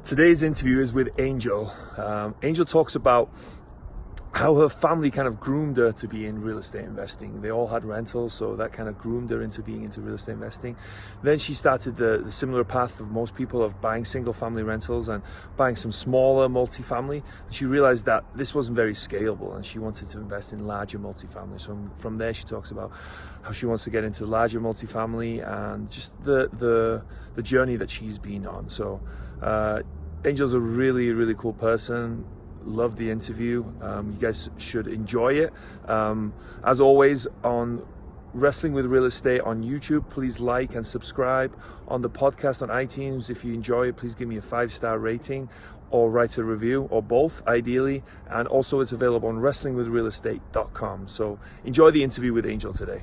Today's interview is with Angel. Angel talks about how her family kind of groomed her to be in real estate investing. They all had rentals, so that kind of groomed her into being into real estate investing. Then she started the similar path of most people of buying single family rentals and buying some smaller multifamily. And she realized that this wasn't very scalable and she wanted to invest in larger multifamily. So from there she talks about how she wants to get into larger multifamily and just the journey that she's been on. So Angel's a really cool person. Love the interview. You guys should enjoy it. As always, on Wrestling with Real Estate on YouTube, please like and subscribe. On the podcast on iTunes, if you enjoy it, please give me a 5-star rating or write a review, or both ideally. And also it's available on wrestlingwithrealestate.com. So enjoy the interview with Angel today.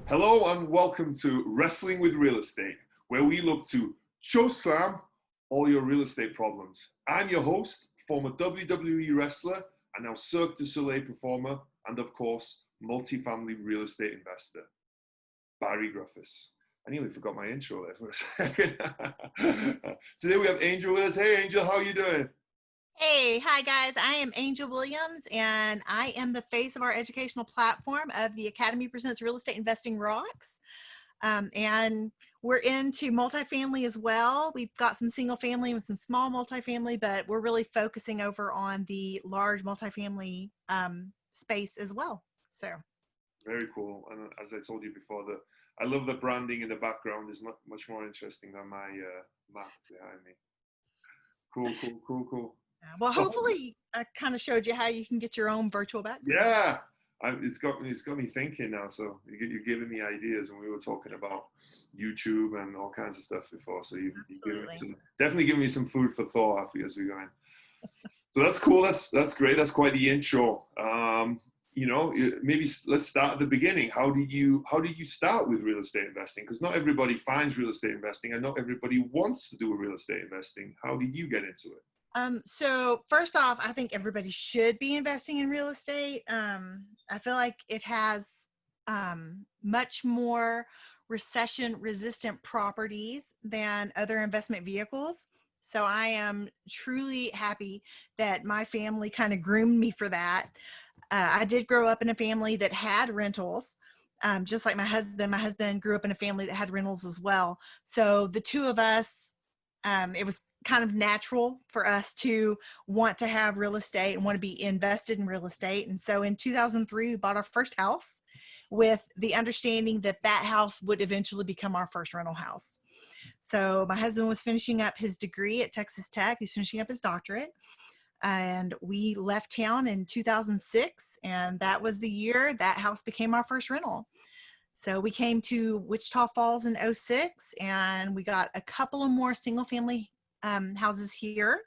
Hello and welcome to Wrestling with Real Estate, where we look to choke-slam all your real estate problems. I'm your host, former WWE wrestler, and now Cirque du Soleil performer, and of course, multifamily real estate investor, Barri Griffiths. I nearly forgot my intro there for a second. Today we have Angel with us. Hey Angel, how are you doing? Hey, hi guys. I am Angel Williams, and I am the face of our educational platform of the Academy Presents Real Estate Investing Rocks. And we're into multifamily as well. We've got some single family and some small multifamily, but we're really focusing over on the large multifamily space as well. So very cool. And as I told you before, I love the branding in the background is much more interesting than my map behind me. Cool. Well, hopefully I kind of showed you how you can get your own virtual background. Yeah, it's got me thinking now. So you're giving me ideas, and we were talking about YouTube and all kinds of stuff before. So you're definitely giving me some food for thought as we go in. So that's cool. That's great. That's quite the intro. Maybe let's start at the beginning. How did you start with real estate investing? Because not everybody finds real estate investing, and not everybody wants to do a real estate investing. How did you get into it? So first off, I think everybody should be investing in real estate. I feel like it has much more recession resistant properties than other investment vehicles. So I am truly happy that my family kind of groomed me for that. I did grow up in a family that had rentals, just like my husband. My husband grew up in a family that had rentals as well. So the two of us, it was kind of natural for us to want to have real estate and want to be invested in real estate. And so in 2003, we bought our first house with the understanding that that house would eventually become our first rental house. So my husband was finishing up his degree at Texas Tech. He's finishing up his doctorate. And we left town in 2006. And that was the year that house became our first rental. So we came to Wichita Falls in 2006, and we got a couple of more single family houses here.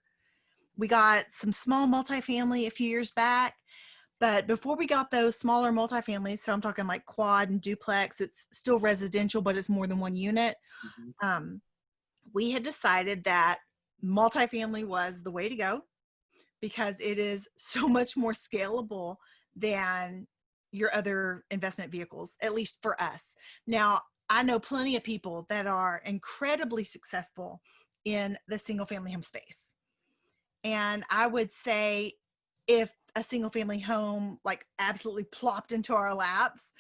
We got some small multifamily a few years back, but before we got those smaller multifamilies, so I'm talking like quad and duplex, it's still residential, but it's more than one unit. Mm-hmm. We had decided that multifamily was the way to go because it is so much more scalable than your other investment vehicles, at least for us. Now, I know plenty of people that are incredibly successful in the single family home space. And I would say if a single family home like absolutely plopped into our laps,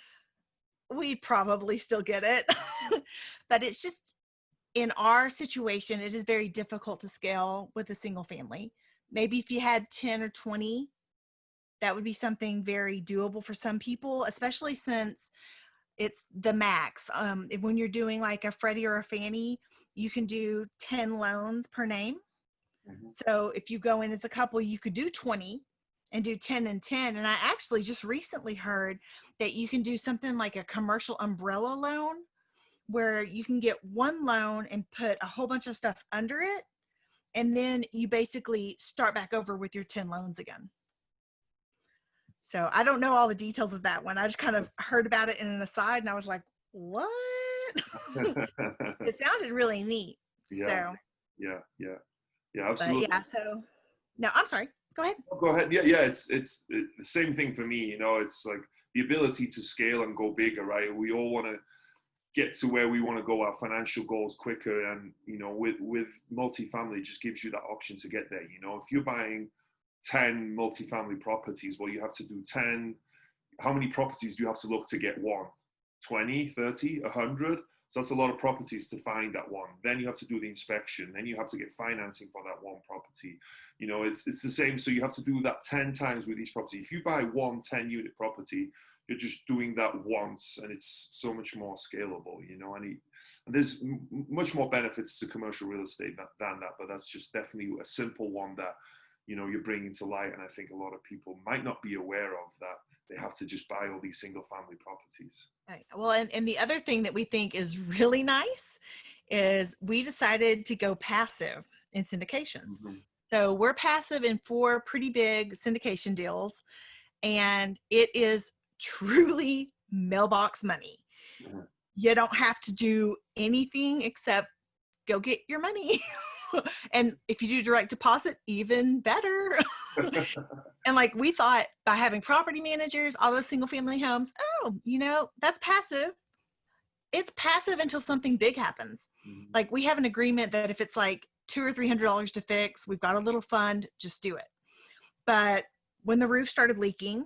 we'd probably still get it. But it's just, in our situation, it is very difficult to scale with a single family. Maybe if you had 10 or 20, that would be something very doable for some people, especially since it's the max. When you're doing like a Freddie or a Fannie, you can do 10 loans per name. Mm-hmm. So if you go in as a couple, you could do 20 and do 10 and 10. And I actually just recently heard that you can do something like a commercial umbrella loan where you can get one loan and put a whole bunch of stuff under it. And then you basically start back over with your 10 loans again. So I don't know all the details of that one. I just kind of heard about it in an aside and I was like, what? It sounded really neat. Yeah, So, yeah, but absolutely. yeah, so no, I'm sorry. Go ahead. Go ahead. Yeah. It's the same thing for me. You know, it's like the ability to scale and go bigger, right? We all want to get to where we want to go, our financial goals quicker, and you know, with multifamily, it just gives you that option to get there. You know, if you're buying 10 multifamily properties, well, you have to do 10. How many properties do you have to look to get one? 20, 30, 100? So that's a lot of properties to find that one. Then you have to do the inspection. Then you have to get financing for that one property. You know, it's the same. So you have to do that 10 times with each property. If you buy one 10-unit property, you're just doing that once, and it's so much more scalable, you know, and there's much more benefits to commercial real estate than that, but that's just definitely a simple one that, you know, you're bringing to light. And I think a lot of people might not be aware of that. They have to just buy all these single family properties. Right. Well, and the other thing that we think is really nice is we decided to go passive in syndications. Mm-hmm. So we're passive in 4 pretty big syndication deals, and it is truly mailbox money. Mm-hmm. You don't have to do anything except go get your money. And if you do direct deposit, even better. And like we thought, by having property managers, all those single family homes, oh, you know, that's passive. It's passive until something big happens. Mm-hmm. Like we have an agreement that if it's like $200 or $300 to fix, we've got a little fund, just do it. But when the roof started leaking,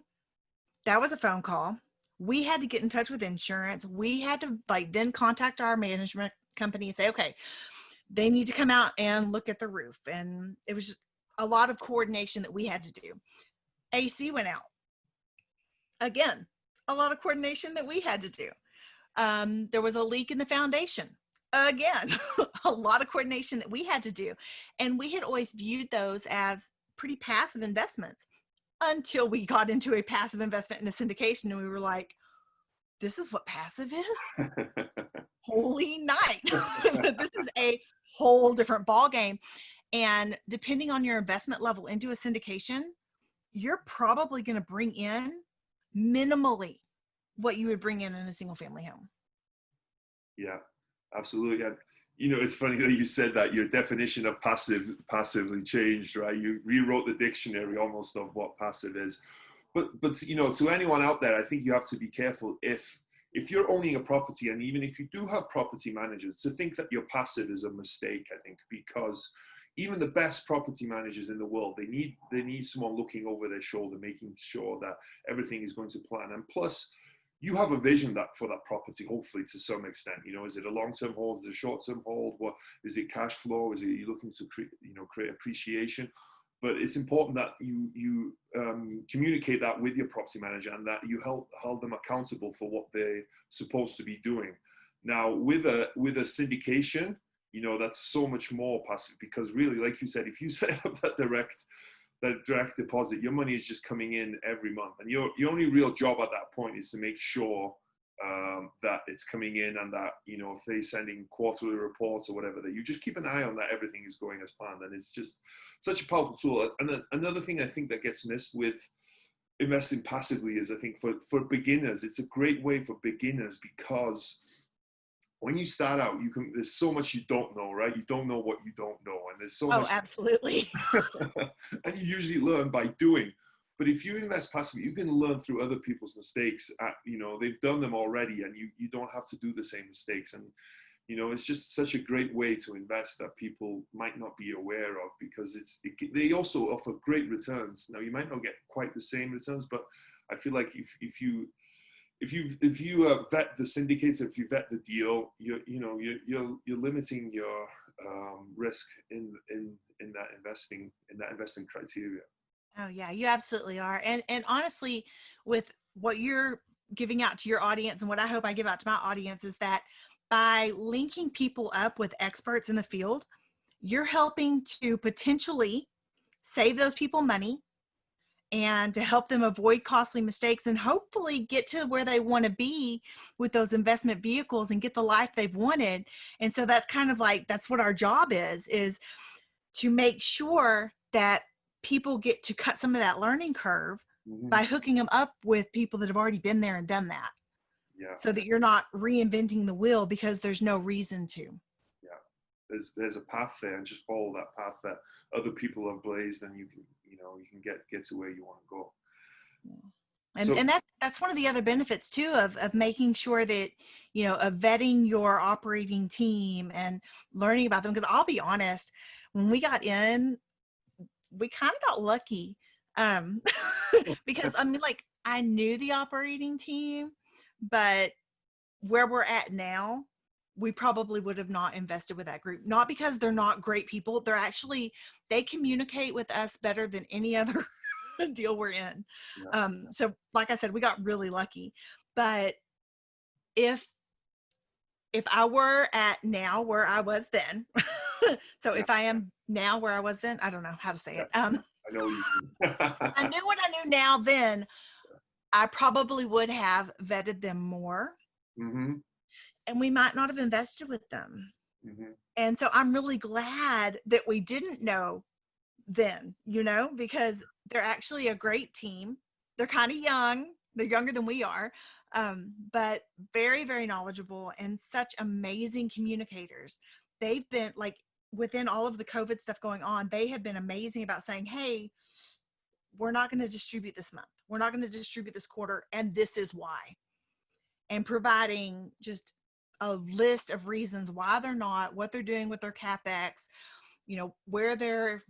that was a phone call. We had to get in touch with insurance. We had to like then contact our management company and say, okay, they need to come out and look at the roof. And it was just a lot of coordination that we had to do. AC went out. Again, a lot of coordination that we had to do. There was a leak in the foundation. Again, a lot of coordination that we had to do. And we had always viewed those as pretty passive investments until we got into a passive investment in a syndication. And we were like, this is what passive is? Holy night. This is a whole different ball game. And depending on your investment level into a syndication, you're probably going to bring in minimally what you would bring in a single family home. Yeah, absolutely. And you know, it's funny that you said that your definition of passively changed, right? You rewrote the dictionary almost of what passive is. But you know, to anyone out there, I think you have to be careful if you're owning a property, and even if you do have property managers, to think that you're passive is a mistake, I think, because even the best property managers in the world, they need someone looking over their shoulder, making sure that everything is going to plan. And plus, you have a vision that for that property, hopefully to some extent. You know, is it a long-term hold? Is it a short-term hold? What is it? Cash flow? Is it you looking to create appreciation? But it's important that you communicate that with your property manager, and that you hold them accountable for what they're supposed to be doing. Now, with a syndication, you know, that's so much more passive, because really, like you said, if you set up that direct deposit, your money is just coming in every month, and your only real job at that point is to make sure that it's coming in, and that, you know, if they're sending quarterly reports or whatever, that you just keep an eye on that everything is going as planned. And it's just such a powerful tool. And then another thing I think that gets missed with investing passively is, I think for beginners, it's a great way for beginners, because when you start out, there's so much you don't know, right? You don't know what you don't know, and there's so much. Oh, absolutely. And you usually learn by doing. But if you invest passively, you can learn through other people's mistakes. You know, they've done them already, and you don't have to do the same mistakes. And, you know, it's just such a great way to invest that people might not be aware of, because they also offer great returns. Now, you might not get quite the same returns, but I feel like if you vet the syndicates, if you vet the deal, you're limiting your risk in that investing criteria. Oh yeah, you absolutely are. And honestly, with what you're giving out to your audience, and what I hope I give out to my audience, is that by linking people up with experts in the field, you're helping to potentially save those people money, and to help them avoid costly mistakes, and hopefully get to where they want to be with those investment vehicles and get the life they've wanted. And so that's kind of like, that's what our job is to make sure that people get to cut some of that learning curve by hooking them up with people that have already been there and done that. Yeah. so that you're not reinventing the wheel because there's no reason to. Yeah. There's a path there, and just follow that path that other people have blazed, and you can get to where you want to go. And that's one of the other benefits too of making sure that, of vetting your operating team and learning about them. Because I'll be honest, when we got in, we kind of got lucky. Because I mean, like, I knew the operating team, but where we're at now, we probably would have not invested with that group. Not because they're not great people. They communicate with us better than any other deal we're in. Yeah. So like I said, we got really lucky. But if I were at now where I was then, so if I am now where I was then, I don't know how to say it. I know what you mean. I knew what I knew now then, I probably would have vetted them more. Mm-hmm. And we might not have invested with them. Mm-hmm. And so I'm really glad that we didn't know then, because they're actually a great team. They're kind of young. They're younger than we are, but very, very knowledgeable and such amazing communicators. They've been, like, within all of the COVID stuff going on, they have been amazing about saying, hey, we're not going to distribute this month. We're not going to distribute this quarter. And this is why. And providing just a list of reasons why they're not, what they're doing with their CapEx, where they're,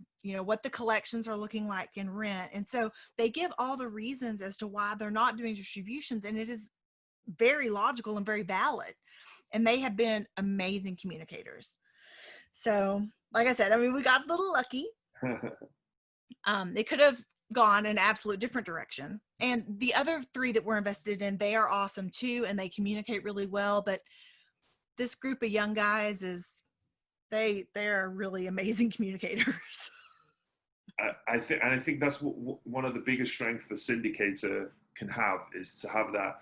what the collections are looking like in rent. And so they give all the reasons as to why they're not doing distributions. And it is very logical and very valid. And they have been amazing communicators. So, like I said, I mean, we got a little lucky. It could have gone an absolute different direction. And the other three that we're invested in, they are awesome too. And they communicate really well. But this group of young guys they're really amazing communicators. I think that's one of the biggest strengths a syndicator can have, is to have that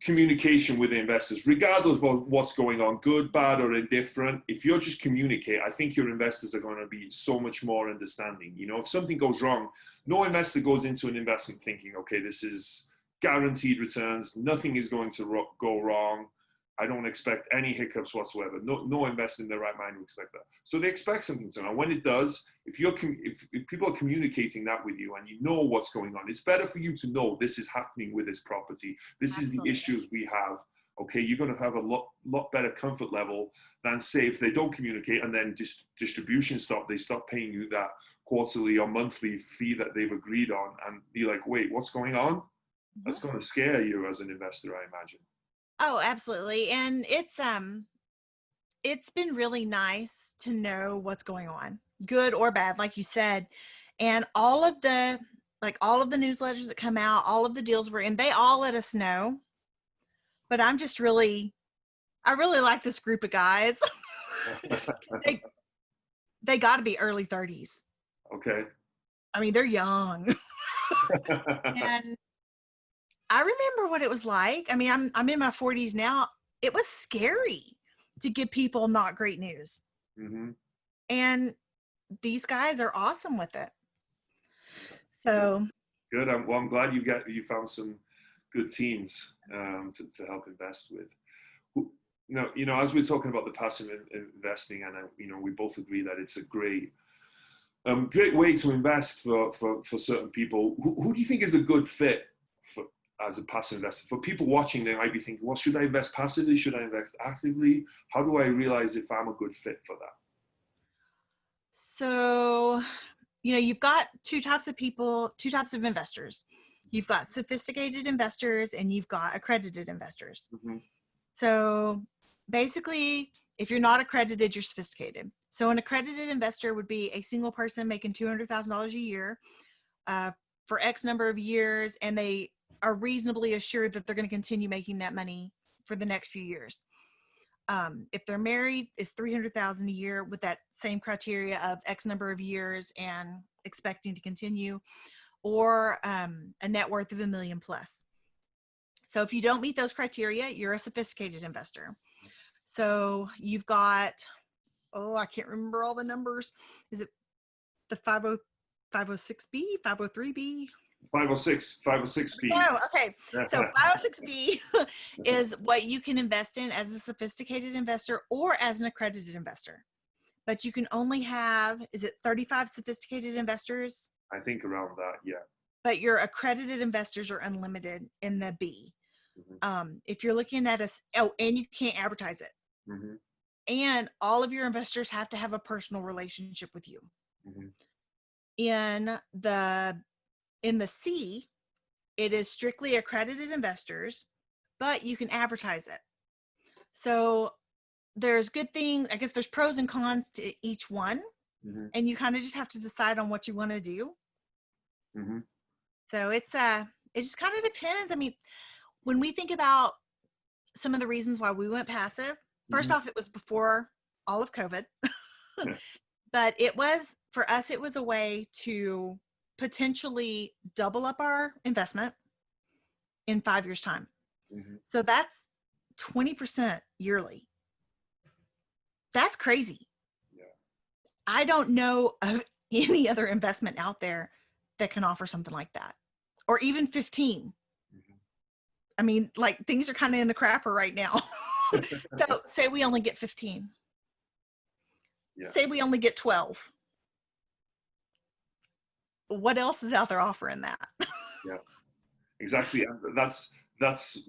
communication with the investors, regardless of what's going on, good, bad, or indifferent. If you're just communicate, I think your investors are going to be so much more understanding. If something goes wrong, no investor goes into an investment thinking, okay, this is guaranteed returns, nothing is going to go wrong, I don't expect any hiccups whatsoever. No investor in their right mind will expect that. So they expect something to, and when it does, if people are communicating that with you and you know what's going on, it's better for you to know this is happening with this property. This Absolutely. is the issues we have. Okay, you're going to have a lot better comfort level than, say, if they don't communicate and then distribution stop. They stop paying you that quarterly or monthly fee that they've agreed on, and you're like, wait, what's going on? Mm-hmm. That's going to scare you as an investor, I imagine. Oh, absolutely. And it's been really nice to know what's going on, good or bad, like you said. And all of the newsletters that come out, all of the deals we're in, they all let us know. But I really like this group of guys. They got to be early 30s. Okay. I mean, they're young. And I remember what it was like. I mean, I'm in my 40s now. It was scary to give people not great news. Mm-hmm. And these guys are awesome with it. So good. I'm glad you found some good teams to help invest with. As we're talking about the passive investing, and we both agree that it's a great way to invest for certain people. Who do you think is a good fit as a passive investor? For people watching, they might be thinking, well, should I invest passively? Should I invest actively? How do I realize if I'm a good fit for that? So, you've got two types of investors. You've got sophisticated investors and you've got accredited investors. Mm-hmm. So basically, if you're not accredited, you're sophisticated. So an accredited investor would be a single person making $200,000 a year for X number of years, and they are reasonably assured that they're going to continue making that money for the next few years. If they're married, it's $300,000 a year with that same criteria of X number of years and expecting to continue, or a net worth of $1 million plus. So if you don't meet those criteria, you're a sophisticated investor. So you've got, I can't remember all the numbers. Is it the 506B, 503B? 506B. No, okay. So 506B is what you can invest in as a sophisticated investor or as an accredited investor. But you can only have, is it 35 sophisticated investors? I think around that, yeah. But your accredited investors are unlimited in the B. If you're looking at and you can't advertise it. And all of your investors have to have a personal relationship with you. In the C, it is strictly accredited investors, but you can advertise it. So there's good things, I guess there's pros and cons to each one. And you kind of just have to decide on what you want to do. So it just kind of depends. I mean, when we think about some of the reasons why we went passive, first off, it was before all of COVID, but for us, it was a way to potentially double up our investment in 5 years' time. So that's 20% yearly. That's crazy. I don't know of any other investment out there that can offer something like that, or even 15. I mean, like, things are kind of in the crapper right now. So say we only get 15. Say we only get 12. What else is out there offering that? Exactly. That's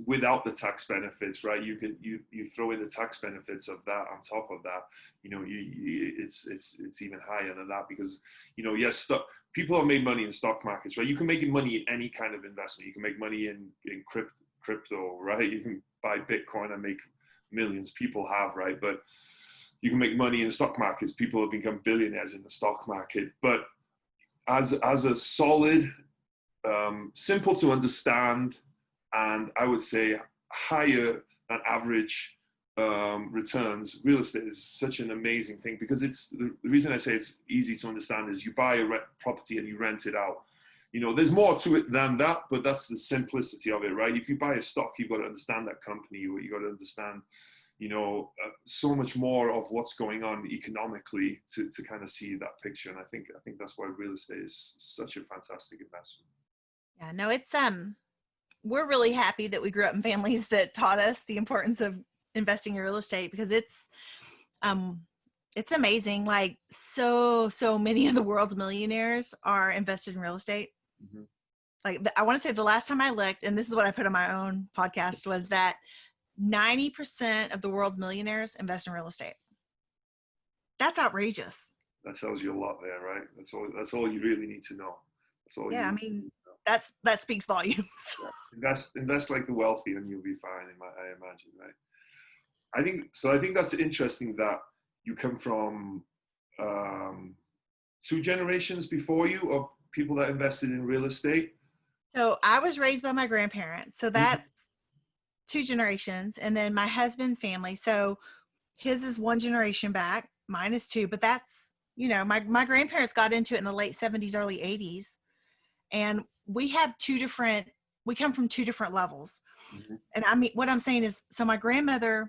without the tax benefits, right? You throw in the tax benefits of that on top of that. It's even higher than that because yes, people have made money in stock markets, right? You can make money in any kind of investment. You can make money in crypto, right? You can buy Bitcoin and make millions. People have, right? But you can make money in the stock markets. People have become billionaires in the stock market. But as a solid, simple to understand, and I would say higher than average returns, real estate is such an amazing thing because it's the reason I say it's easy to understand is you buy a property and you rent it out. There's more to it than that, but that's the simplicity of it, right? If you buy a stock, you've got to understand that company. You got to understand, so much more of what's going on economically to kind of see that picture. And I think that's why real estate is such a fantastic investment. Yeah, no, it's we're really happy that we grew up in families that taught us the importance of investing in real estate because it's amazing. Like so many of the world's millionaires are invested in real estate. Like I want to say the last time I looked, and this is what I put on my own podcast, was that 90% of the world's millionaires invest in real estate. That's outrageous. That tells you a lot there, right? That's all you really need to know. I mean, that speaks volumes. Invest like the wealthy and you'll be fine, I imagine, right? I think that's interesting that you come from 2 generations before you of people that invested in real estate. So I was raised by my grandparents. So that's 2 generations. And then my husband's family. So his is 1 generation back, mine is 2. But that's, my grandparents got into it in the late 70s, early 80s. And we come from 2 different levels. And I mean, what I'm saying is, so my grandmother's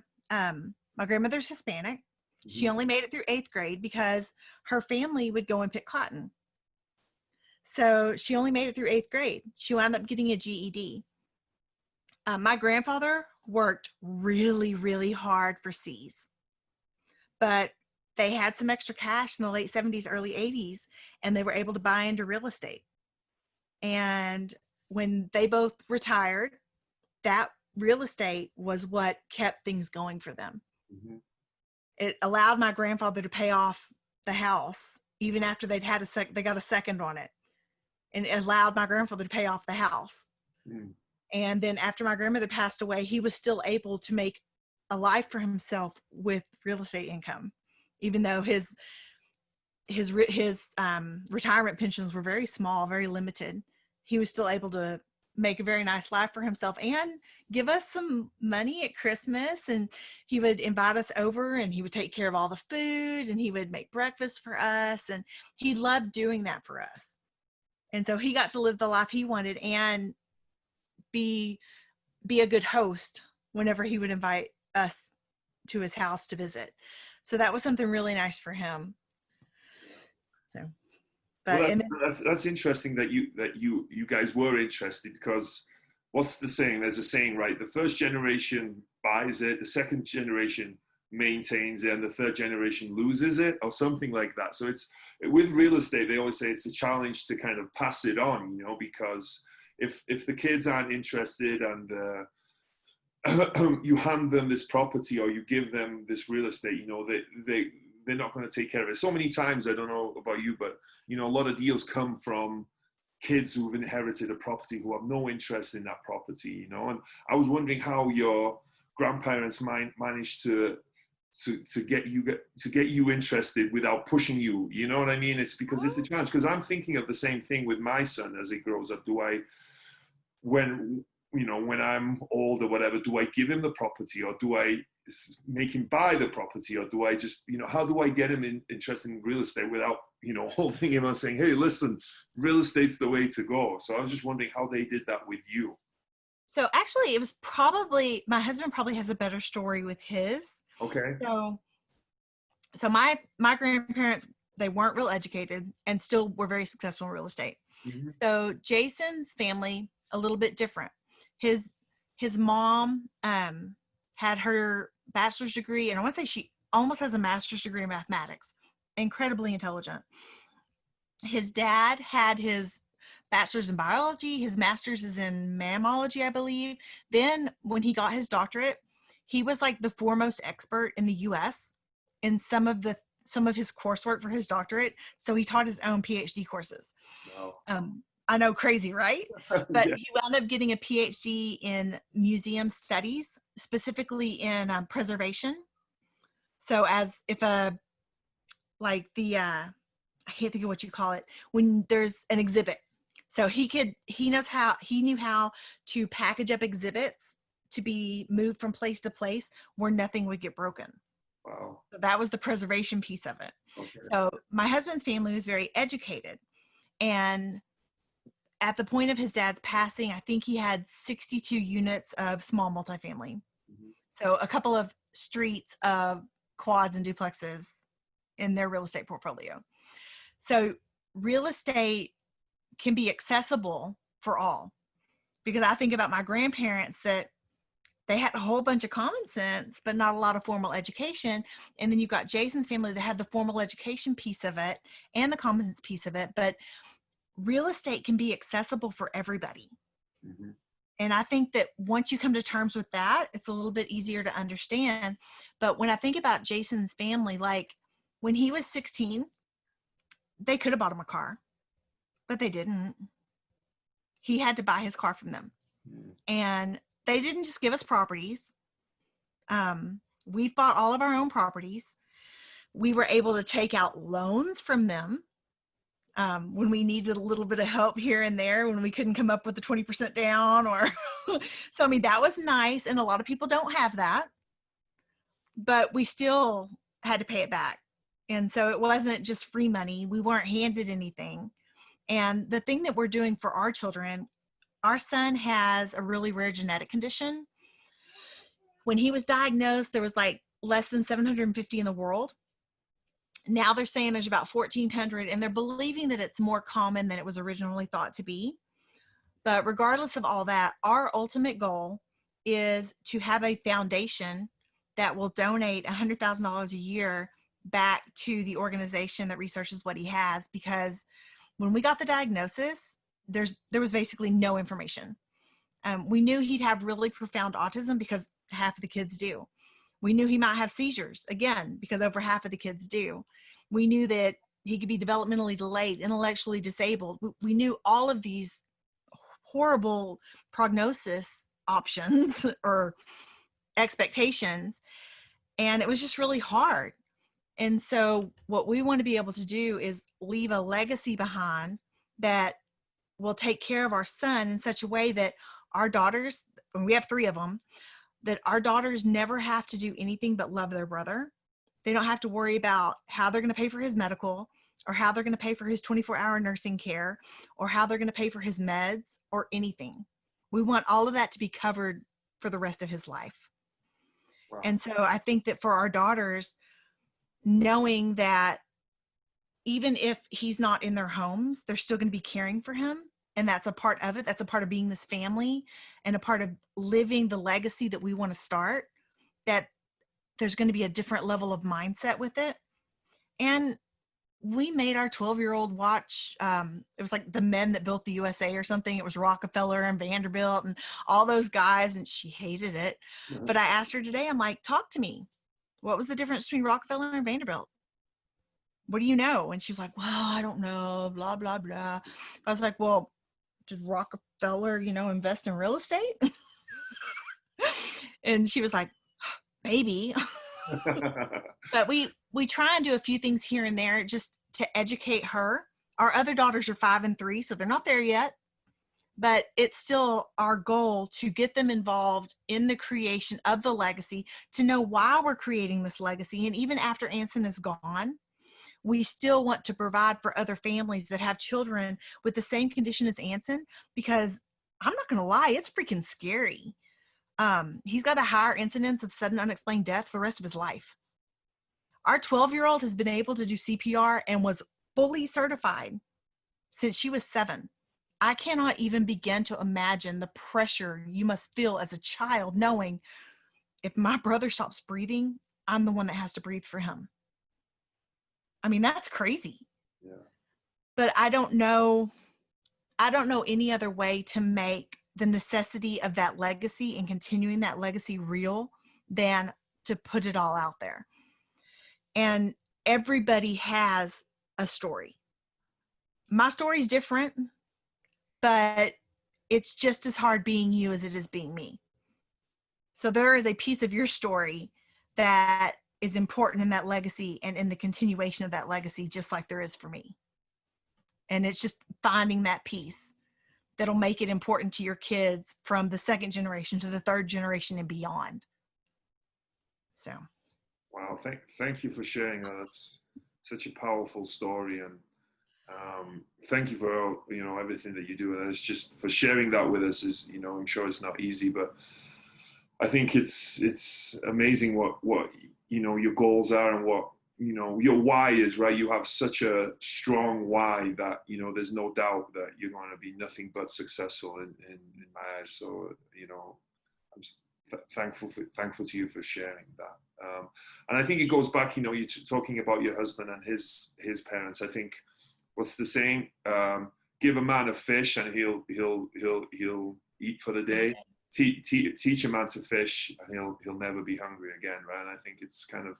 Hispanic. She only made it through 8th grade because her family would go and pick cotton. So she only made it through 8th grade. She wound up getting a GED. My grandfather worked really, really hard for C's, but they had some extra cash in the late 70s, early 80s, and they were able to buy into real estate. And when they both retired, that real estate was what kept things going for them. It allowed my grandfather to pay off the house even after they got a second on it. And it allowed my grandfather to pay off the house. And then after my grandmother passed away, he was still able to make a life for himself with real estate income, even though his retirement pensions were very small, very limited. He was still able to make a very nice life for himself and give us some money at Christmas. And he would invite us over and he would take care of all the food and he would make breakfast for us. And he loved doing that for us. And so he got to live the life he wanted and be a good host whenever he would invite us to his house to visit. So that was something really nice for him. So But Well, and then, that's interesting that you guys were interested, because what's the saying? There's a saying, right? The first generation buys it, the second generation maintains it, and the third generation loses it, or something like that. So it's with real estate, they always say it's a challenge to kind of pass it on, because if the kids aren't interested and you hand them this property or you give them this real estate, they're not going to take care of it. So many times, I don't know about you, but a lot of deals come from kids who've inherited a property who have no interest in that property, and I was wondering how your grandparents managed to get you interested without pushing you. You know what I mean? It's because it's the challenge. Because I'm thinking of the same thing with my son as he grows up. When I'm old or whatever, do I give him the property, or do I make him buy the property, or do I just, how do I get him interested in real estate without, holding him and saying, hey, listen, real estate's the way to go? So I was just wondering how they did that with you. so actually, it was probably my husband probably has a better story with his. Okay. So my grandparents, they weren't real educated and still were very successful in real estate. Mm-hmm. So Jason's family, a little bit different. His mom had her bachelor's degree, and I want to say she almost has a master's degree in mathematics. Incredibly intelligent. His dad had his bachelor's in biology. His master's is in mammalogy, I believe. Then when he got his doctorate, he was like the foremost expert in the U.S. in some of his coursework for his doctorate. So he taught his own PhD courses. Wow. I know, crazy, right? But Yeah. he wound up getting a PhD in museum studies, specifically in preservation. So I can't think of what you call it, when there's an exhibit. So he knew how to package up exhibits to be moved from place to place where nothing would get broken. Wow. So that was the preservation piece of it. Okay. So my husband's family was very educated, and at the point of his dad's passing, I think he had 62 units of small multifamily. Mm-hmm. So a couple of streets of quads and duplexes in their real estate portfolio. So real estate can be accessible for all, because I think about my grandparents that they had a whole bunch of common sense, but not a lot of formal education. And then you've got Jason's family that had the formal education piece of it and the common sense piece of it. But real estate can be accessible for everybody. Mm-hmm. And I think that once you come to terms with that, it's a little bit easier to understand. But when I think about Jason's family, like when he was 16, they could have bought him a car, but they didn't. He had to buy his car from them. Mm-hmm. And they didn't just give us properties. We've bought all of our own properties. We were able to take out loans from them when we needed a little bit of help here and there, when we couldn't come up with the 20% down or so, I mean, that was nice. And a lot of people don't have that, but we still had to pay it back. And so it wasn't just free money. We weren't handed anything. And the thing that we're doing for our children, our son has a really rare genetic condition. When he was diagnosed, there was like less than 750 in the world. Now they're saying there's about 1,400, and they're believing that it's more common than it was originally thought to be. But regardless of all that, our ultimate goal is to have a foundation that will donate $100,000 a year back to the organization that researches what he has. Because when we got the diagnosis, there was basically no information. We knew he'd have really profound autism because half of the kids do. We knew he might have seizures, again, because over half of the kids do. We knew that he could be developmentally delayed, intellectually disabled. We knew all of these horrible prognosis options or expectations, and it was just really hard. And so what we want to be able to do is leave a legacy behind that will take care of our son in such a way that our daughters, and we have 3 of them, that our daughters never have to do anything but love their brother. They don't have to worry about how they're going to pay for his medical, or how they're going to pay for his 24-hour nursing care, or how they're going to pay for his meds or anything. We want all of that to be covered for the rest of his life. Wow. And so I think that for our daughters, knowing that even if he's not in their homes, they're still going to be caring for him. And that's a part of it. That's a part of being this family and a part of living the legacy that we want to start, that there's going to be a different level of mindset with it. And we made our 12-year-old watch, it was like The Men That Built the USA or something. It was Rockefeller and Vanderbilt and all those guys, and she hated it. Mhm. But I asked her today, I'm like, talk to me. What was the difference between Rockefeller and Vanderbilt? What do you know? And she was like, well, I don't know, blah, blah, blah. I was like, well, did Rockefeller, invest in real estate? And she was like, maybe. But we try and do a few things here and there just to educate her. Our other daughters are 5 and 3, so they're not there yet. But it's still our goal to get them involved in the creation of the legacy, to know why we're creating this legacy. And even after Anson is gone, we still want to provide for other families that have children with the same condition as Anson, because I'm not going to lie, it's freaking scary. He's got a higher incidence of sudden unexplained death the rest of his life. Our 12-year-old has been able to do CPR and was fully certified since she was 7. I cannot even begin to imagine the pressure you must feel as a child, knowing if my brother stops breathing, I'm the one that has to breathe for him. I mean, that's crazy. Yeah. But I don't know any other way to make the necessity of that legacy and continuing that legacy real than to put it all out there. And everybody has a story. My story's different, but it's just as hard being you as it is being me. So there is a piece of your story that is important in that legacy and in the continuation of that legacy, just like there is for me. And it's just finding that piece that'll make it important to your kids from the 2nd generation to the 3rd generation and beyond. So. Wow. Thank you for sharing that. That's such a powerful story. And thank you for, everything that you do. And it's just for sharing that with us is, I'm sure it's not easy, but I think it's amazing what, your goals are and what, your why is, right? You have such a strong why that, there's no doubt that you're going to be nothing but successful in my eyes. So, I'm thankful to you for sharing that. And I think it goes back, you're talking about your husband and his parents. I think what's the saying? Give a man a fish and he'll eat for the day. Teach a man to fish and he'll never be hungry again, right? And I think it's kind of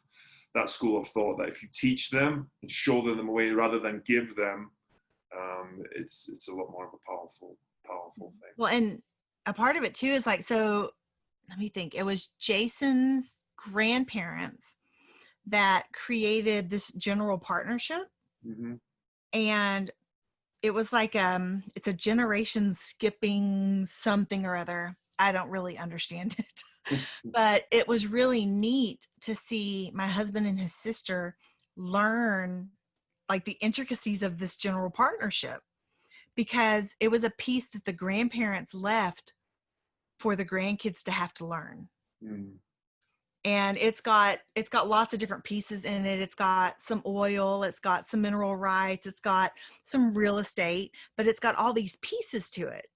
that school of thought that if you teach them and show them the way rather than give them, it's a lot more of a powerful thing. Well, and a part of it too is like, so let me think. It was Jason's grandparents that created this general partnership. Mm-hmm. And it was like, it's a generation skipping something or other. I don't really understand it, but it was really neat to see my husband and his sister learn like the intricacies of this general partnership, because it was a piece that the grandparents left for the grandkids to have to learn. Mm. And it's got lots of different pieces in it. It's got some oil, it's got some mineral rights, it's got some real estate, but it's got all these pieces to it.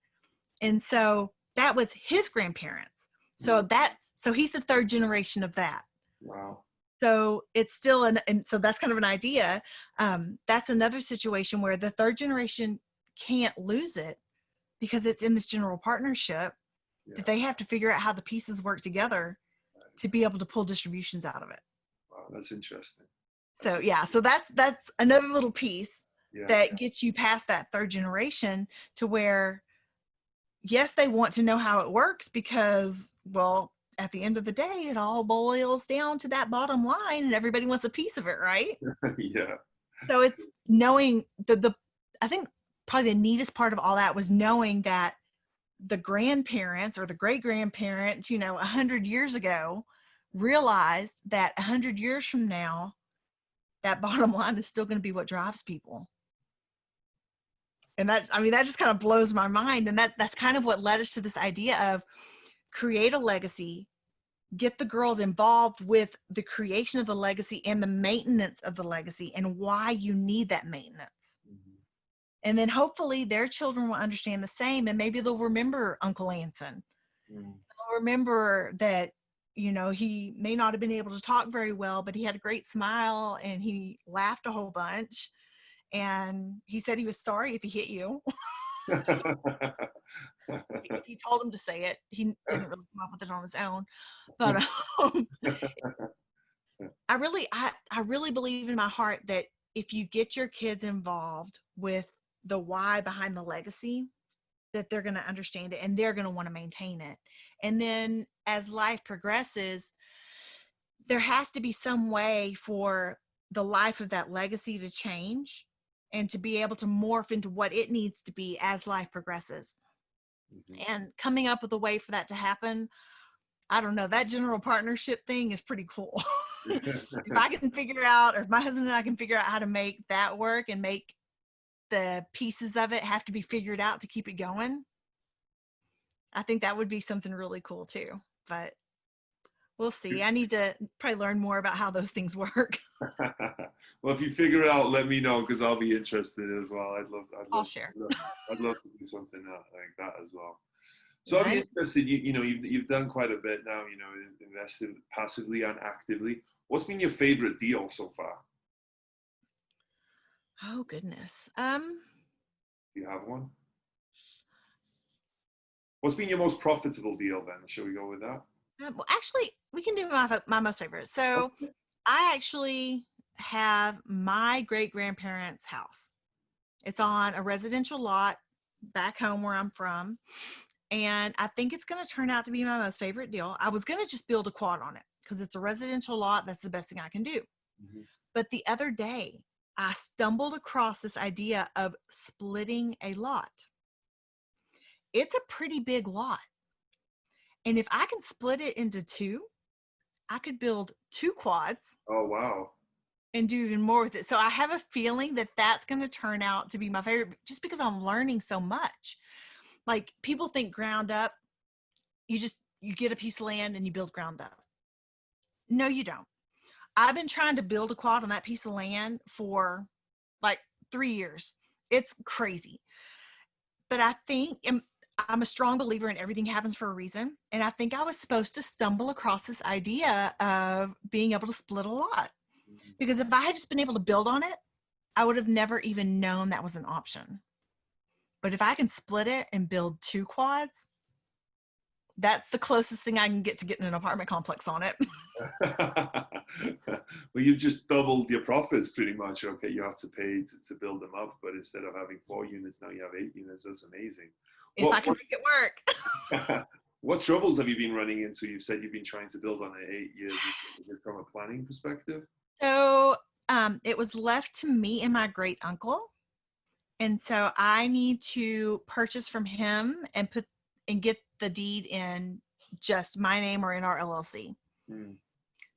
And so that was his grandparents. So so he's the 3rd generation of that. Wow. So it's still and so that's kind of an idea. That's another situation where the 3rd generation can't lose it because it's in this general partnership that they have to figure out how the pieces work together to be able to pull distributions out of it. Wow, that's interesting. So that's another little piece that gets you past that 3rd generation to where, yes, they want to know how it works because, well, at the end of the day, it all boils down to that bottom line and everybody wants a piece of it, right? Yeah. So it's knowing I think probably the neatest part of all that was knowing that the grandparents or the great-grandparents, 100 years ago, realized that 100 years from now, that bottom line is still going to be what drives people. And that just kind of blows my mind. And that's kind of what led us to this idea of create a legacy get the girls involved with the creation of the legacy and the maintenance of the legacy and why you need that maintenance. And then hopefully their children will understand the same, and maybe they'll remember Uncle Anson. They'll remember that, you know, he may not have been able to talk very well, but he had a great smile and he laughed a whole bunch. And he said he was sorry if he hit you. If you told him to say it, he didn't really come up with it on his own. But I really believe in my heart that if you get your kids involved with the why behind the legacy, that they're going to understand it and they're going to want to maintain it. And then as life progresses, there has to be some way for the life of that legacy to change and to be able to morph into what it needs to be as life progresses. And coming up with a way for that to happen, I don't know, that general partnership thing is pretty cool. If I can figure out, or if my husband and I can figure out how to make that work and make the pieces of it have to be figured out to keep it going, I think that would be something really cool too. But we'll see. I need to probably learn more about how those things work. Well, if you figure it out, let me know, because I'll be interested as well. I'll share. I'd love to do something like that as well. So I'd be interested, you've done quite a bit now, you know, invested passively and actively. What's been your favorite deal so far? Oh, goodness. Do you have one? What's been your most profitable deal then? Shall we go with that? Well, actually, we can do my most favorite. So I actually have my great-grandparents' house. It's on a residential lot back home where I'm from. And I think it's going to turn out to be my most favorite deal. I was going to just build a quad on it because it's a residential lot. That's the best thing I can do. But the other day, I stumbled across this idea of splitting a lot. It's a pretty big lot. And if I can split it into two, I could build 2 quads. Oh, wow. And do even more with it. So I have a feeling that that's going to turn out to be my favorite, just because I'm learning so much. Like, people think ground up, you get a piece of land and you build ground up. No, you don't. I've been trying to build a quad on that piece of land for like 3 years. It's crazy. But I think I'm a strong believer in everything happens for a reason. And I think I was supposed to stumble across this idea of being able to split a lot. Because if I had just been able to build on it, I would have never even known that was an option. But if I can split it and build 2 quads, that's the closest thing I can get to getting an apartment complex on it. Well, you've just doubled your profits pretty much. Okay, you have to pay to build them up, but instead of having 4 units, now you have 8 units. That's amazing. If I can make it work. What troubles have you been running into? You said you've been trying to build on it 8 years. Is it from a planning perspective? So it was left to me and my great uncle. And so I need to purchase from him and get the deed in just my name or in our LLC.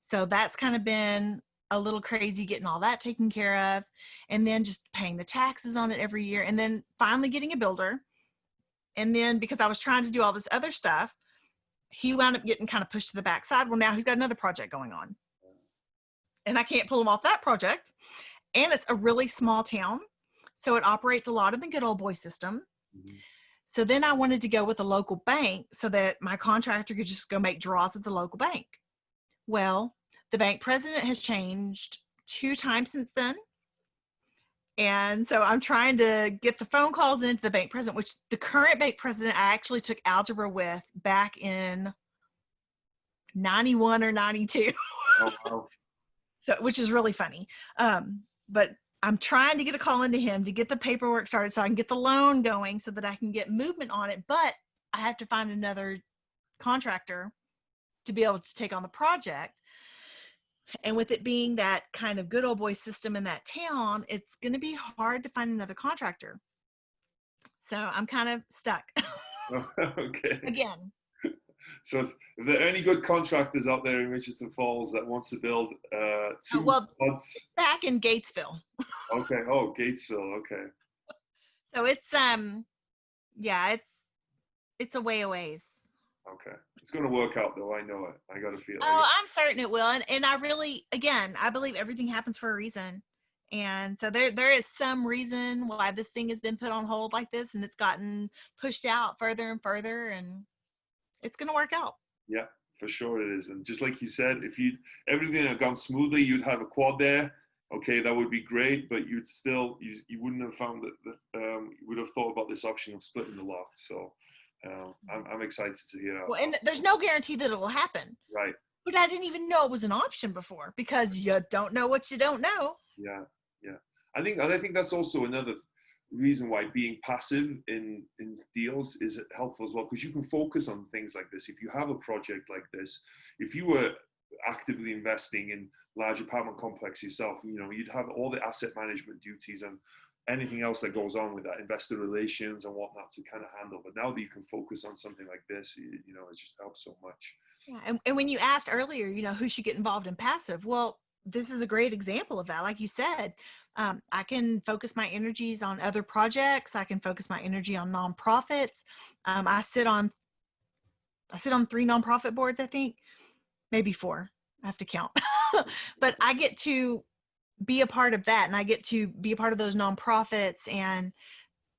So that's kind of been a little crazy getting all that taken care of, and then just paying the taxes on it every year, and then finally getting a builder. And then because I was trying to do all this other stuff, he wound up getting kind of pushed to the backside. Well, now he's got another project going on and I can't pull him off that project. And it's a really small town, so it operates a lot of the good old boy system. So then I wanted to go with a local bank so that my contractor could just go make draws at the local bank. Well, the bank president has changed 2 times since then. And so I'm trying to get the phone calls into the bank president, which the current bank president I actually took algebra with back in 91 or 92. Oh, wow. So, which is really funny. But I'm trying to get a call into him to get the paperwork started so I can get the loan going so that I can get movement on it. But I have to find another contractor to be able to take on the project. And with it being that kind of good old boy system in that town, it's going to be hard to find another contractor. So I'm kind of stuck. Okay. Again. So if there are any good contractors out there in Richardson Falls that wants to build 2 quads. Back in Gatesville. Okay. Oh, Gatesville. Okay. So it's yeah, it's a ways. Okay. It's going to work out though. I know it. I got to feel it. Oh, I'm certain it will. And I really, again, I believe everything happens for a reason. And so there is some reason why this thing has been put on hold like this, and it's gotten pushed out further and further, and it's going to work out. Yeah, for sure it is. And just like you said, if everything had gone smoothly, you'd have a quad there. Okay, that would be great, but you'd still, you wouldn't have found that you would have thought about this option of splitting the lot. So I'm excited to hear that. Well, and there's no guarantee that it will happen. Right. But I didn't even know it was an option before, because you don't know what you don't know. Yeah, yeah. I think that's also another reason why being passive in deals is helpful as well, because you can focus on things like this. If you have a project like this, if you were actively investing in large apartment complex yourself, you'd have all the asset management duties and anything else that goes on with that, investor relations and whatnot, to kind of handle. But now that you can focus on something like this, it just helps so much. Yeah, and when you asked earlier, who should get involved in passive? Well, this is a great example of that. Like you said, I can focus my energies on other projects. I can focus my energy on nonprofits. I sit on 3 nonprofit boards, I think, maybe 4. I have to count. But I get to be a part of that, and I get to be a part of those nonprofits, and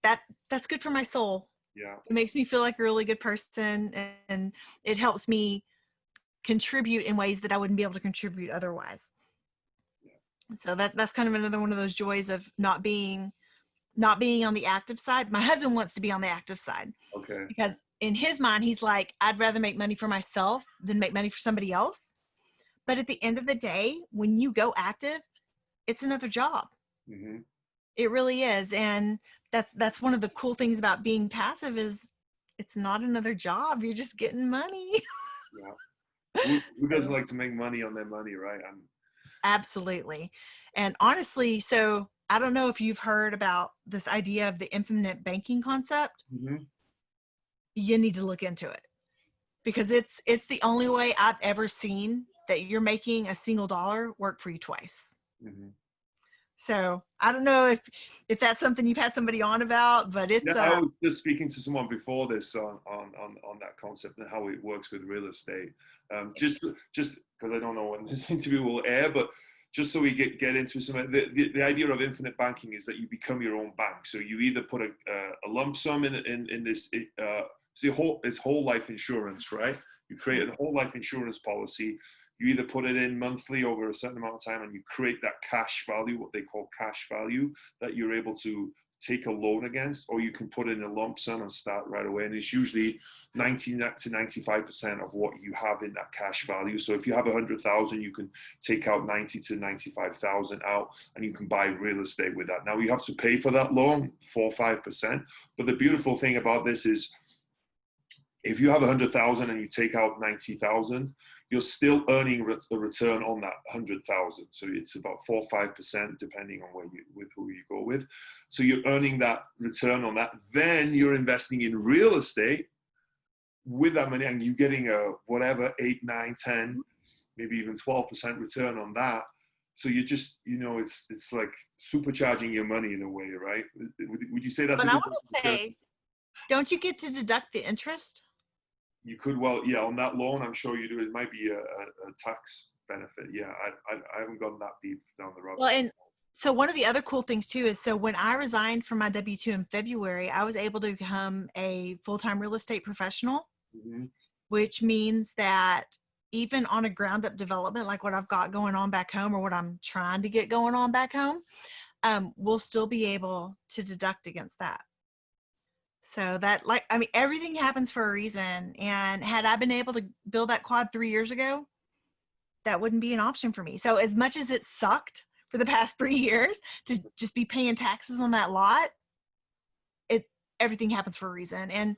that's good for my soul. Yeah. It makes me feel like a really good person, and it helps me contribute in ways that I wouldn't be able to contribute otherwise. Yeah. So that's kind of another one of those joys of not being on the active side. My husband wants to be on the active side. Okay. Because in his mind, he's like, I'd rather make money for myself than make money for somebody else. But at the end of the day, when you go active, it's another job. Mm-hmm. It really is. And that's one of the cool things about being passive is it's not another job. You're just getting money. Yeah. Who doesn't like to make money on their money, right? Absolutely. And honestly, so I don't know if you've heard about this idea of the infinite banking concept. Mm-hmm. You need to look into it, because it's the only way I've ever seen that you're making a single dollar work for you twice. Mm-hmm. So I don't know if that's something you've had somebody on about, but it's. Yeah, I was just speaking to someone before this on that concept and how it works with real estate. Just because I don't know when this interview will air, but just so we get into some of the idea of infinite banking is that you become your own bank. So you either put a lump sum in this. It's whole life insurance, right? You create a whole life insurance policy. You either put it in monthly over a certain amount of time, and you create that cash value, what they call cash value, that you're able to take a loan against, or you can put in a lump sum and start right away. And it's usually 90 to 95% of what you have in that cash value. So if you have 100,000, you can take out 90 to 95,000 out, and you can buy real estate with that. Now you have to pay for that loan 4 or 5%. But the beautiful thing about this is, if you have 100,000 and you take out 90,000, you're still earning a return on that 100,000. So it's about 4 or 5%, depending on with who you go with. So you're earning that return on that. Then you're investing in real estate with that money, and you're getting a whatever 8, 9, 10, maybe even 12% return on that. So you just, it's like supercharging your money in a way, right? Would you say that's? But I want to say, don't you get to deduct the interest? You could, well, yeah, on that loan, I'm sure you do. It might be a tax benefit. Yeah, I haven't gone that deep down the road. Well, and so one of the other cool things too is, so when I resigned from my W-2 in February, I was able to become a full-time real estate professional, mm-hmm. which means that even on a ground up development, like what I've got going on back home, or what I'm trying to get going on back home, we'll still be able to deduct against that. So that, everything happens for a reason. And had I been able to build that quad 3 years ago, that wouldn't be an option for me. So as much as it sucked for the past 3 years to just be paying taxes on that lot, everything happens for a reason. And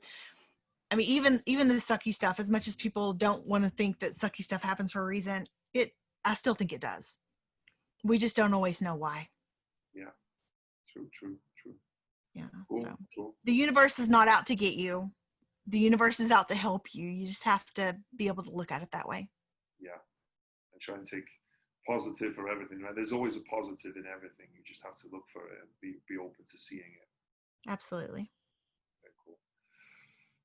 even the sucky stuff, as much as people don't want to think that sucky stuff happens for a reason, I still think it does. We just don't always know why. Yeah, true. Yeah. Cool. The universe is not out to get you. The universe is out to help you. You just have to be able to look at it that way. Yeah. And try and take positive for everything, right? There's always a positive in everything. You just have to look for it and be open to seeing it. Absolutely. Very cool.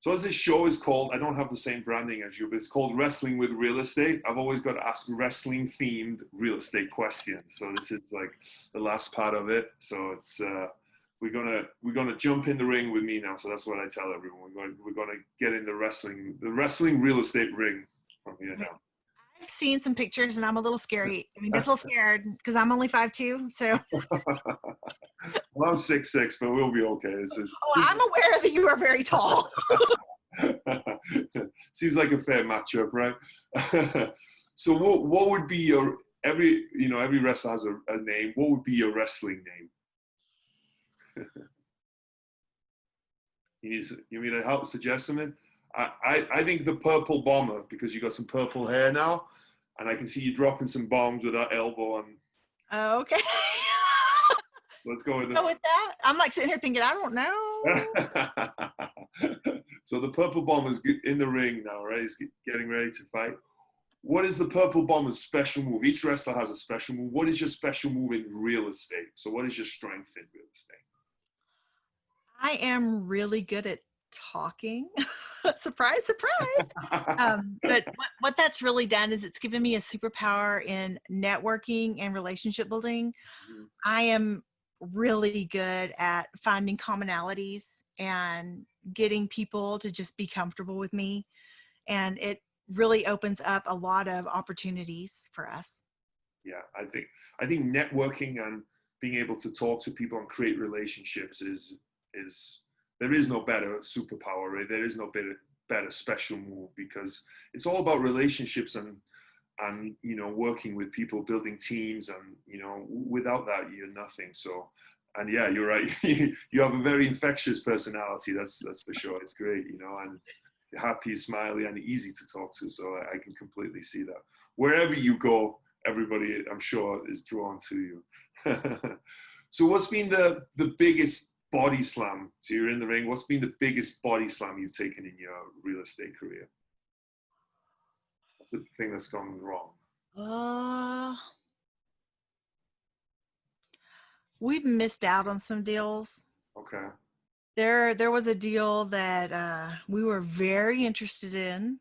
So as this show is called, I don't have the same branding as you, but it's called Wrestling with Real Estate. I've always got to ask wrestling themed real estate questions. So this is like the last part of it. So it's we're gonna jump in the ring with me now. So that's what I tell everyone. We're gonna get in the wrestling real estate ring from here now. I've seen some pictures and I'm a little scary. I mean, just a little scared because I'm only 5'2", so. Well, I'm 6'6", but we'll be okay. I'm aware that you are very tall. Seems like a fair matchup, right? So what would be your, every wrestler has a name. What would be your wrestling name? You need to help suggest something? I think the Purple Bomber, because you got some purple hair now, and I can see you dropping some bombs with that elbow on. Okay. Let's go with that. I'm like sitting here thinking, I don't know. So the Purple Bomber's in the ring now, right? He's getting ready to fight. What is the Purple Bomber's special move? Each wrestler has a special move. What is your special move in real estate? So what is your strength in real estate? I am really good at talking. Surprise, surprise. But what that's really done is it's given me a superpower in networking and relationship building. Mm-hmm. I am really good at finding commonalities and getting people to just be comfortable with me. And it really opens up a lot of opportunities for us. Yeah, I think networking and being able to talk to people and create relationships is there is no better superpower, right? There is no better special move, because it's all about relationships and working with people, building teams, and without that you're nothing. So, and yeah, you're right. You have a very infectious personality. That's for sure. It's great, and it's happy, smiley, and easy to talk to. So I can completely see that. Wherever you go, everybody, I'm sure, is drawn to you. So what's been the biggest body slam? So you're in the ring. What's been the biggest body slam you've taken in your real estate career? What's the thing that's gone wrong? We've missed out on some deals. Okay. There was a deal that we were very interested in.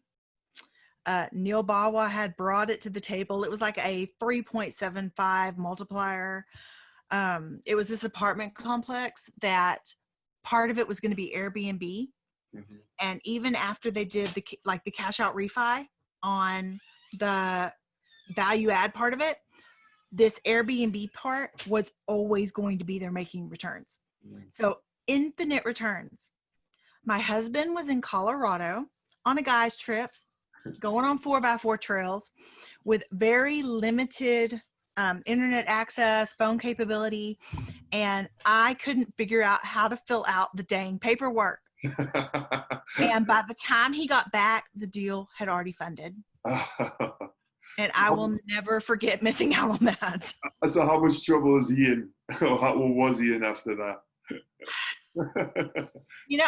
Neil Bawa had brought it to the table. It was like a 3.75 multiplier. It was this apartment complex that part of it was going to be Airbnb. Mm-hmm. And even after they did the cash out refi on the value add part of it, this Airbnb part was always going to be there making returns. Mm-hmm. So infinite returns. My husband was in Colorado on a guy's trip, going on 4x4 trails with very limited internet access, phone capability, and I couldn't figure out how to fill out the dang paperwork. And by the time he got back, the deal had already funded. And I will never forget missing out on that. So how much trouble is he in? Or what was he in after that?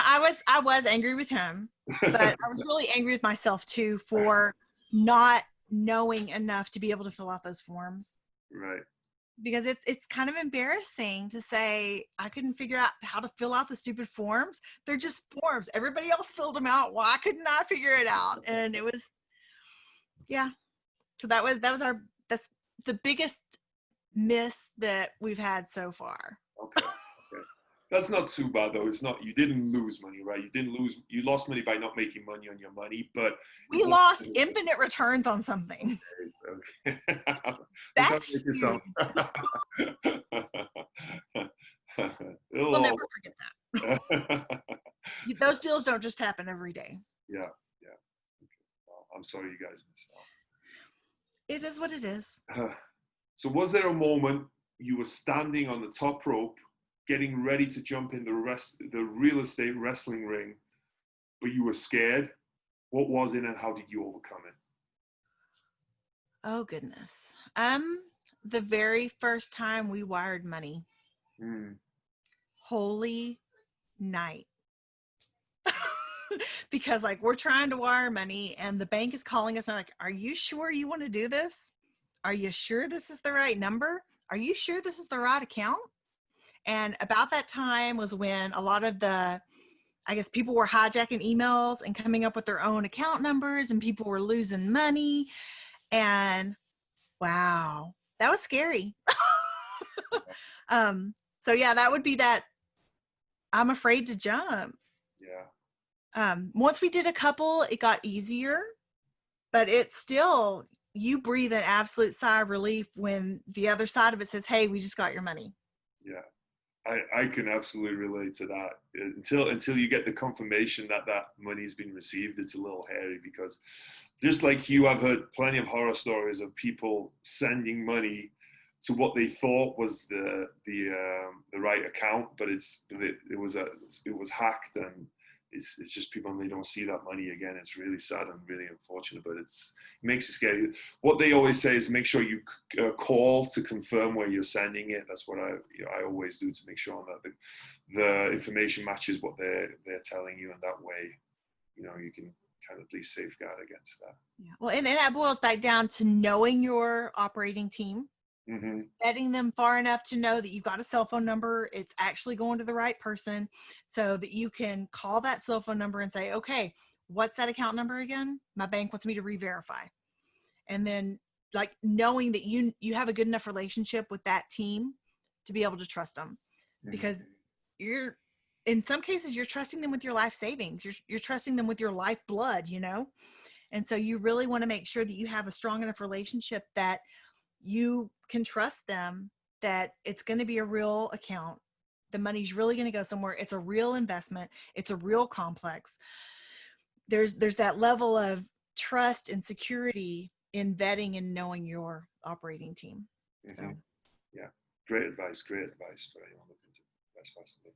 I was angry with him, but I was really angry with myself too for not knowing enough to be able to fill out those forms. Right. Because it's kind of embarrassing to say I couldn't figure out how to fill out the stupid forms. They're just forms. Everybody else filled them out. Why couldn't I figure it out? And it was, yeah. So that's the biggest miss that we've had so far. Okay. That's not too bad though. It's not, you didn't lose money, right? You lost money by not making money on your money, but we lost infinite returns on something. Okay. That's huge. We'll never forget that. Those deals don't just happen every day. Yeah. Okay. Well, I'm sorry you guys missed out. It is what it is. So was there a moment you were standing on the top rope, getting ready to jump in the real estate wrestling ring, but you were scared? What was it and how did you overcome it? Oh goodness. The very first time we wired money. Holy night. Because we're trying to wire money and the bank is calling us and like, are you sure you want to do this? Are you sure this is the right number? Are you sure this is the right account? And about that time was when a lot of the I guess people were hijacking emails and coming up with their own account numbers, and people were losing money. And wow, that was scary. So yeah, that would be that. I'm afraid to jump. Yeah. Once we did a couple, it got easier, but it's still, you breathe an absolute sigh of relief when the other side of it says, hey, we just got your money. Yeah. I can absolutely relate to that. Until you get the confirmation that that money's been received, it's a little hairy, because just like you, I've heard plenty of horror stories of people sending money to what they thought was the right account, but it was hacked, and it's just people, and they don't see that money again. It's really sad and really unfortunate, but it makes it scary. What they always say is make sure you call to confirm where you're sending it. That's what I always do, to make sure that the information matches what they're telling you, and that way, you can kind of at least safeguard against that. Yeah. Well, and that boils back down to knowing your operating team. Mm-hmm. Vetting them far enough to know that you've got a cell phone number, it's actually going to the right person, so that you can call that cell phone number and say, okay, what's that account number again? My bank wants me to re-verify. And then, like, knowing that you have a good enough relationship with that team to be able to trust them. Mm-hmm. Because in some cases, you're trusting them with your life savings. You're trusting them with your lifeblood, and so you really want to make sure that you have a strong enough relationship that you can trust them, that it's going to be a real account. The money's really going to go somewhere. It's a real investment. It's a real complex. There's that level of trust and security in vetting and knowing your operating team. Mm-hmm. So, yeah, great advice for anyone looking to invest passively.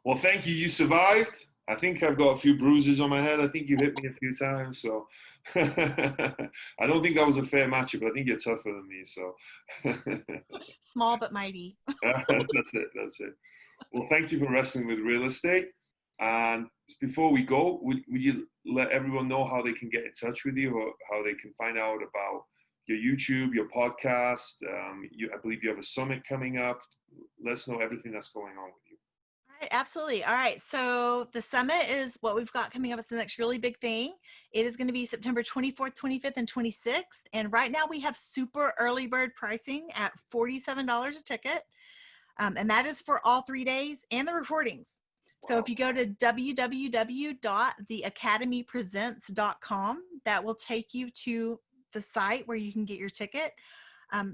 Well, thank you. You survived. I think I've got a few bruises on my head. I think you hit me a few times, so I don't think that was a fair matchup. I think you're tougher than me, so small but mighty. That's it. Well, thank you for wrestling with real estate. And before we go, would you let everyone know how they can get in touch with you, or how they can find out about your YouTube, your podcast? I believe you have a summit coming up. Let us know everything that's going on with you. Absolutely. All right. So the summit is what we've got coming up. It's the next really big thing. It is going to be September 24th, 25th, and 26th. And right now we have super early bird pricing at $47 a ticket. And that is for all 3 days and the recordings. Wow. So if you go to www.theacademypresents.com, that will take you to the site where you can get your ticket.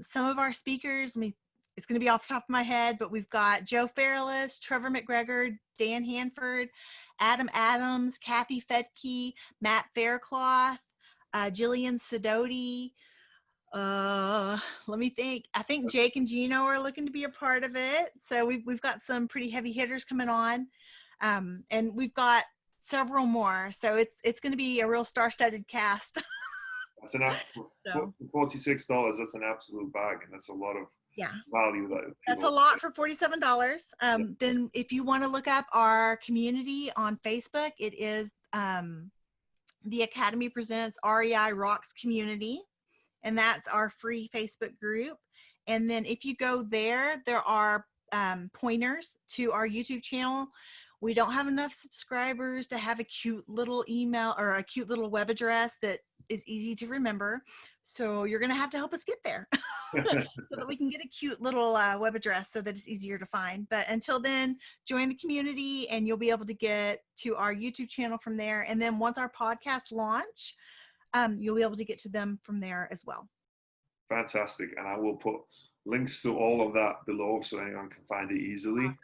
Some of our speakers, it's going to be off the top of my head, but we've got Joe Fairless, Trevor McGregor, Dan Hanford, Adam Adams, Kathy Fedke, Matt Faircloth, Jillian Sidoti. Let me think. I think Jake and Gino are looking to be a part of it. So we've got some pretty heavy hitters coming on, and we've got several more. So it's going to be a real star-studded cast. That's $46. That's an absolute bargain. That's a lot of value. That's a lot for $47. Then if you want to look up our community on Facebook, it is the Academy Presents REI Rocks Community, and that's our free Facebook group. And then if you go there are pointers to our YouTube channel. We don't have enough subscribers to have a cute little email or a cute little web address that is easy to remember. So you're going to have to help us get there so that we can get a cute little web address so that it's easier to find. But until then, join the community and you'll be able to get to our YouTube channel from there. And then once our podcasts launch, you'll be able to get to them from there as well. Fantastic. And I will put links to all of that below so anyone can find it easily. Awesome.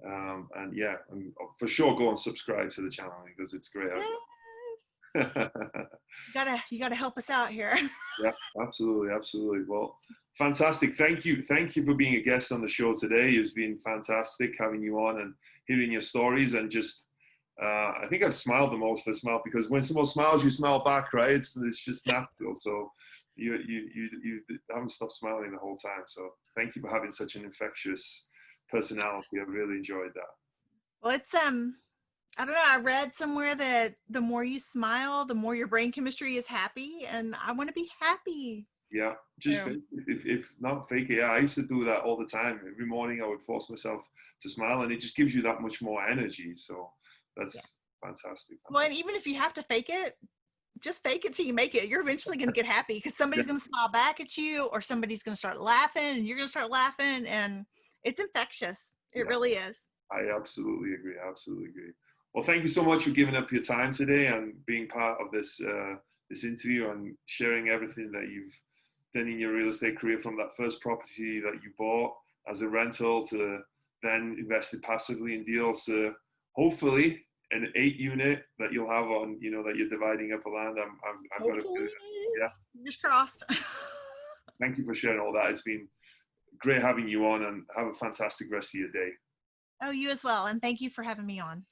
And for sure go and subscribe to the channel because it's great. Yes. you gotta help us out here. Yeah, absolutely. Well, fantastic. Thank you for being a guest on the show today. It's been fantastic having you on and hearing your stories, and just I think I've smiled the most. I smile because when someone smiles, you smile back, right? It's just natural. So you haven't stopped smiling the whole time. So thank you for having such an infectious personality. I really enjoyed that. Well, it's I don't know, I read somewhere that the more you smile, the more your brain chemistry is happy, and I want to be happy. Yeah, just if not fake it. Yeah, I used to do that all the time. Every morning I would force myself to smile, and it just gives you that much more energy. So that's Fantastic. Well, and even if you have to fake it, just fake it till you make it. You're eventually going to get happy because somebody's going to smile back at you, or somebody's going to start laughing, and you're going to start laughing, and it's infectious. It really is. I absolutely agree. Well, thank you so much for giving up your time today and being part of this this interview and sharing everything that you've done in your real estate career, from that first property that you bought as a rental to then invested passively in deals to hopefully an 8-unit that you'll have on, you know, that you're dividing up a land. I'm going to, yeah. Fingers crossed. Thank you for sharing all that. It's been great having you on, and have a fantastic rest of your day. Oh, you as well. And thank you for having me on.